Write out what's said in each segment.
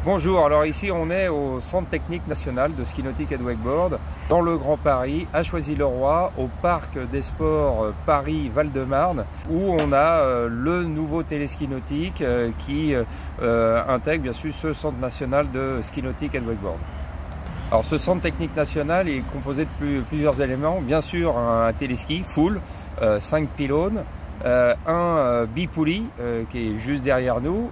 Bonjour, alors ici on est au Centre technique national de ski nautique et de wakeboard dans le Grand Paris, à Choisy-le-Roi, au Parc des Sports Paris-Val-de-Marne, où on a le nouveau téléski nautique qui intègre bien sûr ce Centre national de ski nautique et de wakeboard. Alors ce Centre technique national est composé de plusieurs éléments, bien sûr un téléski full, 5 pylônes, un bipoulis qui est juste derrière nous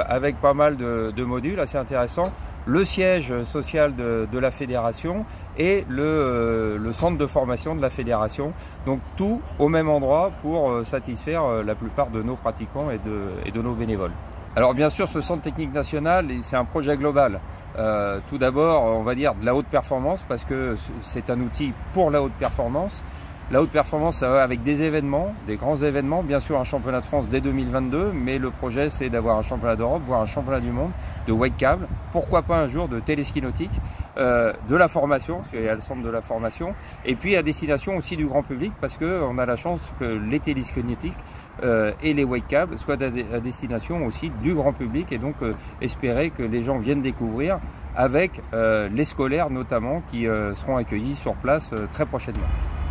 avec pas mal de modules assez intéressants, le siège social de la fédération et le centre de formation de la fédération, donc tout au même endroit pour satisfaire la plupart de nos pratiquants et de nos bénévoles. Alors bien sûr ce centre technique national c'est un projet global. Tout d'abord on va dire de la haute performance parce que c'est un outil pour la haute performance. La haute performance, ça va avec des événements, des grands événements, bien sûr un championnat de France dès 2022, mais le projet c'est d'avoir un championnat d'Europe, voire un championnat du monde de wakecable, pourquoi pas un jour de téléski nautique, de la formation, parce qu'il y a le centre de la formation, et puis à destination aussi du grand public, parce qu'on a la chance que les téléskis nautiques et les wakecables soient à destination aussi du grand public, et donc espérer que les gens viennent découvrir avec les scolaires notamment qui seront accueillis sur place très prochainement.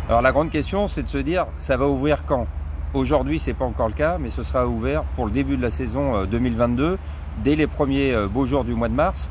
Alors la grande question c'est de se dire ça va ouvrir quand? Aujourd'hui c'est pas encore le cas, mais ce sera ouvert pour le début de la saison 2022, dès les premiers beaux jours du mois de mars.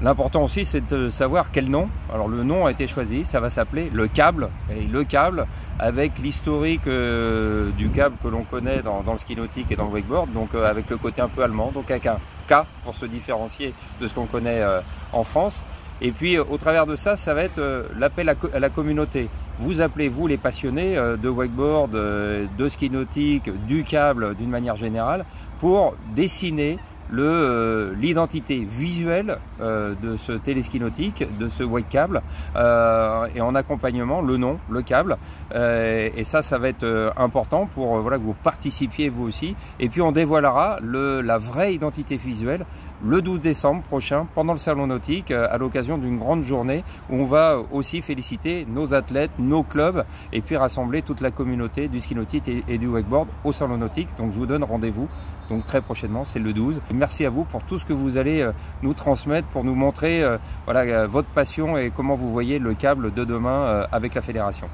L'important aussi c'est de savoir quel nom. Alors le nom a été choisi, ça va s'appeler le câble, et le câble avec l'historique du câble que l'on connaît dans le ski nautique et dans le wakeboard, donc avec le côté un peu allemand, donc avec un K pour se différencier de ce qu'on connaît en France. Et puis au travers de ça, ça va être l'appel à la communauté. Vous appelez, vous les passionnés de wakeboard, de ski nautique, du câble d'une manière générale, pour dessiner l'identité visuelle de ce téléski nautique, de ce wakecable, et en accompagnement le nom, le câble, et ça va être important pour voilà, que vous participiez vous aussi, et puis on dévoilera la vraie identité visuelle le 12 décembre prochain pendant le salon nautique à l'occasion d'une grande journée où on va aussi féliciter nos athlètes, nos clubs, et puis rassembler toute la communauté du ski nautique et du wakeboard au salon nautique. Donc je vous donne rendez-vous donc très prochainement, c'est le 12. Merci à vous pour tout ce que vous allez nous transmettre pour nous montrer voilà, votre passion et comment vous voyez le câble de demain avec la fédération.